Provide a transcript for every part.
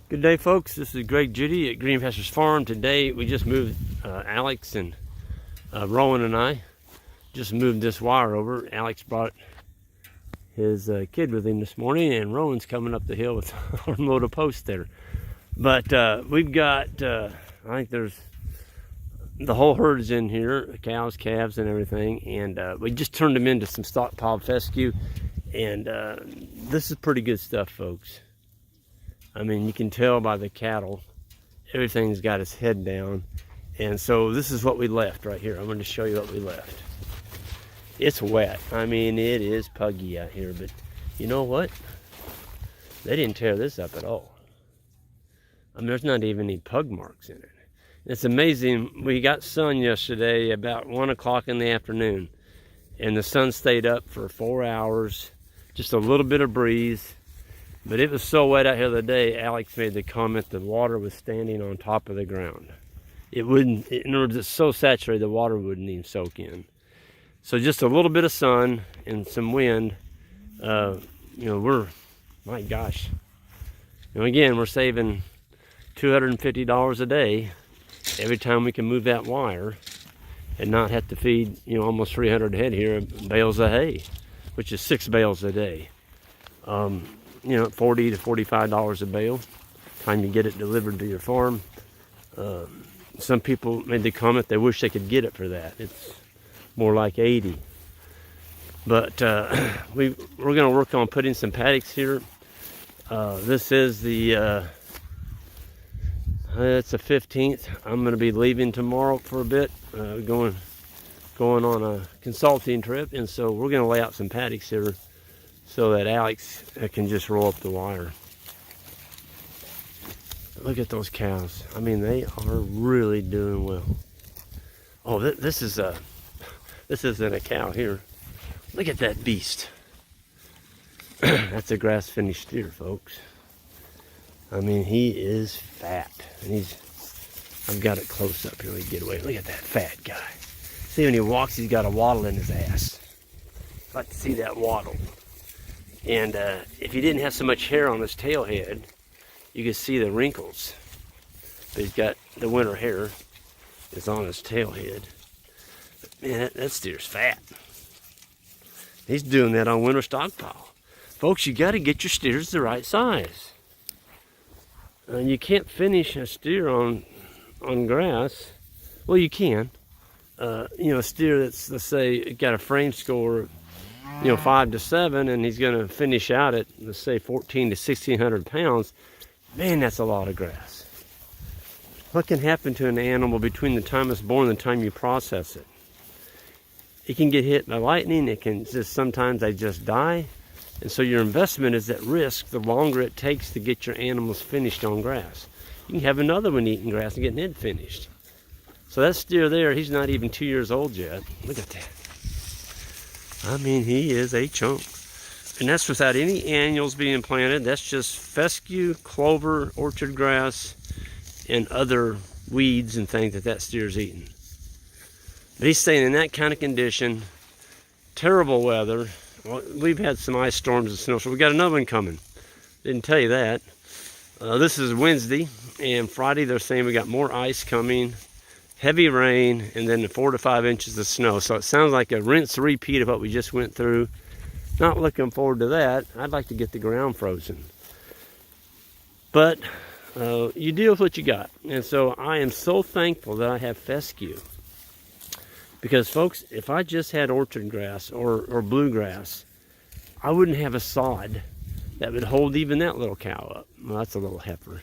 Good day, folks. This is Greg Judy at Green Pastures Farm. Today we just moved Alex and Rowan and I just moved this wire over. Alex brought his kid with him this morning, and Rowan's coming up the hill with our load of posts there. But we've got, I think there's the whole herd is in here, cows, calves, and everything. And we just turned them into some stockpile fescue, and this is pretty good stuff, folks. I mean, you can tell by the cattle, everything's got its head down. And so this is what we left right here. I'm going to show you what we left. It's wet. I mean, it is puggy out here, but you know what? They didn't tear this up at all. I mean, there's not even any pug marks in it. It's amazing. We got sun yesterday about 1 o'clock in the afternoon, and the sun stayed up for 4 hours, just a little bit of breeze. But it was so wet out here the day, Alex made the comment the water was standing on top of the ground. It wouldn't, in other words, it's so saturated the water wouldn't even soak in. So just a little bit of sun and some wind, you know, my gosh. You know, again, we're saving $250 a day every time we can move that wire and not have to feed, you know, almost 300 head here bales of hay, which is 6 bales a day. You know, $40 to $45 a bale, time you get it delivered to your farm. Some people made the comment they wish they could get it for that. It's more like 80. But we're going to work on putting some paddocks here. This is the it's the 15th. I'm going to be leaving tomorrow for a bit, going on a consulting trip, and so we're going to lay out some paddocks here so that Alex can just roll up the wire. Look at those cows. I mean, they are really doing well. Oh, this isn't a cow here. Look at that beast. That's a grass finished steer, folks. I mean, he is fat. And I've got it close up here. We can get away. Look at that fat guy. See, when he walks, he's got a waddle in his ass. I'd like to see that waddle. And if he didn't have so much hair on his tail head, you could see the wrinkles. But he's got the winter hair is on his tail head. Man, that steer's fat. He's doing that on winter stockpile. Folks, you got to get your steers the right size. And you can't finish a steer on grass. Well, you can. You know, a steer that's, let's say, got a frame score, you know, 5 to 7, and he's going to finish out at, let's say, 14 to 1,600 pounds. Man, that's a lot of grass. What can happen to an animal between the time it's born and the time you process it? It can get hit by lightning. It can just, sometimes they just die. And so your investment is at risk the longer it takes to get your animals finished on grass. You can have another one eating grass and getting it finished. So that steer there, he's not even 2 years old yet. Look at that. I mean, he is a chunk. And that's without any annuals being planted. That's just fescue, clover, orchard grass, and other weeds and things that steer's eating. But he's staying in that kind of condition. Terrible weather. Well, we've had some ice storms and snow, so we got another one coming. Didn't tell you that. This is Wednesday, and Friday they're saying we got more ice coming, heavy rain, and then 4 to 5 inches of snow. So it sounds like a rinse repeat of what we just went through. Not looking forward to that. I'd like to get the ground frozen. But you deal with what you got. And so I am so thankful that I have fescue. Because, folks, if I just had orchard grass or bluegrass, I wouldn't have a sod that would hold even that little cow up. Well, that's a little heifer.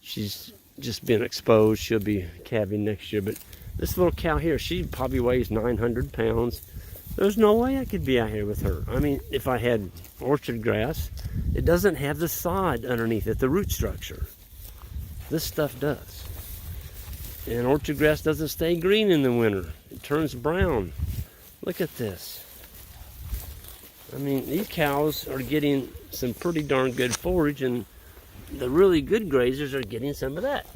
She's just been exposed. She'll be calving next year. But this little cow here, she probably weighs 900 pounds. There's no way I could be out here with her. I mean, if I had orchard grass, it doesn't have the sod underneath it, the root structure. This stuff does. And orchard grass doesn't stay green in the winter. It turns brown. Look at this. I mean, these cows are getting some pretty darn good forage, and the really good grazers are getting some of that.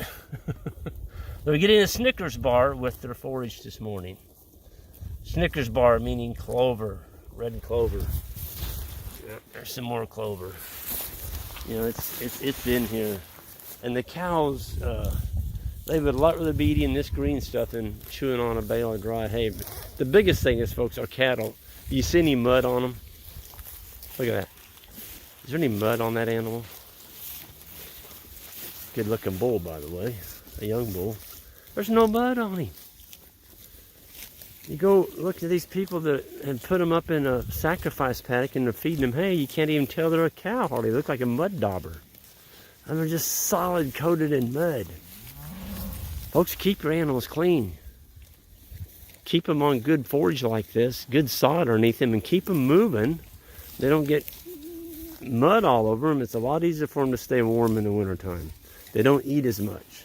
They're getting a Snickers bar with their forage this morning. Snickers bar meaning clover, red clover. Yeah, there's some more clover. You know, it's been here And the cows, they would a lot rather be eating this green stuff than chewing on a bale of dry hay. But the biggest thing is, folks, our cattle. Do you see any mud on them? Look at that. Is there any mud on that animal? Good looking bull, by the way. A young bull. There's no mud on him. You go look at these people that have put them up in a sacrifice paddock and they're feeding them hay. You can't even tell they're a cow hardly. They look like a mud dauber. And they're just solid coated in mud. Folks, keep your animals clean. Keep them on good forage like this, good sod underneath them, and keep them moving. They don't get mud all over them. It's a lot easier for them to stay warm in the wintertime. They don't eat as much.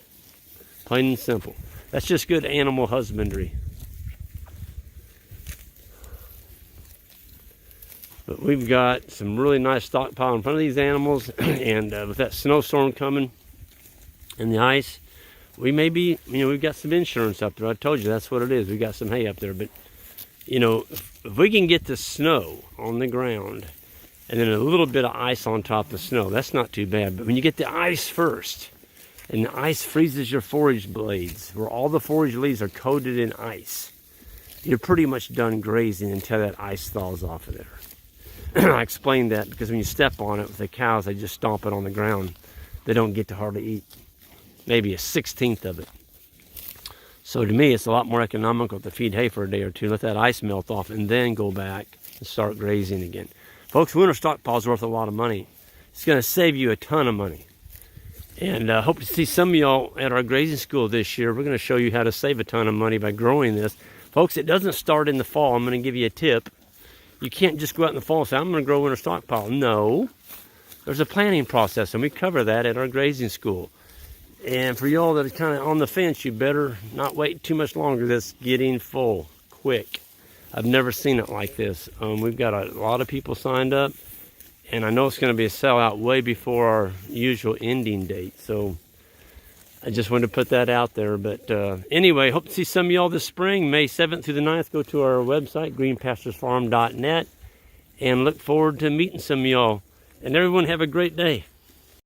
Plain and simple. That's just good animal husbandry. But we've got some really nice stockpile in front of these animals, and with that snowstorm coming and the ice, we may be, we've got some insurance up there. I told you that's what it is. We've got some hay up there. But, if we can get the snow on the ground and then a little bit of ice on top of the snow, that's not too bad. But when you get the ice first, and the ice freezes your forage blades, where all the forage leaves are coated in ice, you're pretty much done grazing until that ice thaws off of there. I explained that because when you step on it with the cows, they just stomp it on the ground. They don't get to hardly eat maybe a 1/16 of it. So to me, it's a lot more economical to feed hay for a day or two, let that ice melt off, and then go back and start grazing again. Folks, winter stockpile is worth a lot of money. It's going to save you a ton of money. And I hope to see some of y'all at our grazing school this year. We're going to show you how to save a ton of money by growing this. Folks, it doesn't start in the fall. I'm going to give you a tip. You can't just go out in the fall and say, I'm going to grow winter stockpile. No. There's a planning process, and we cover that at our grazing school. And for y'all that are kind of on the fence, you better not wait too much longer. This getting full, quick. I've never seen it like this. We've got a lot of people signed up, and I know it's going to be a sellout way before our usual ending date. So I just wanted to put that out there. But anyway, hope to see some of y'all this spring, May 7th through the 9th. Go to our website, greenpasturesfarm.net, and look forward to meeting some of y'all. And everyone have a great day.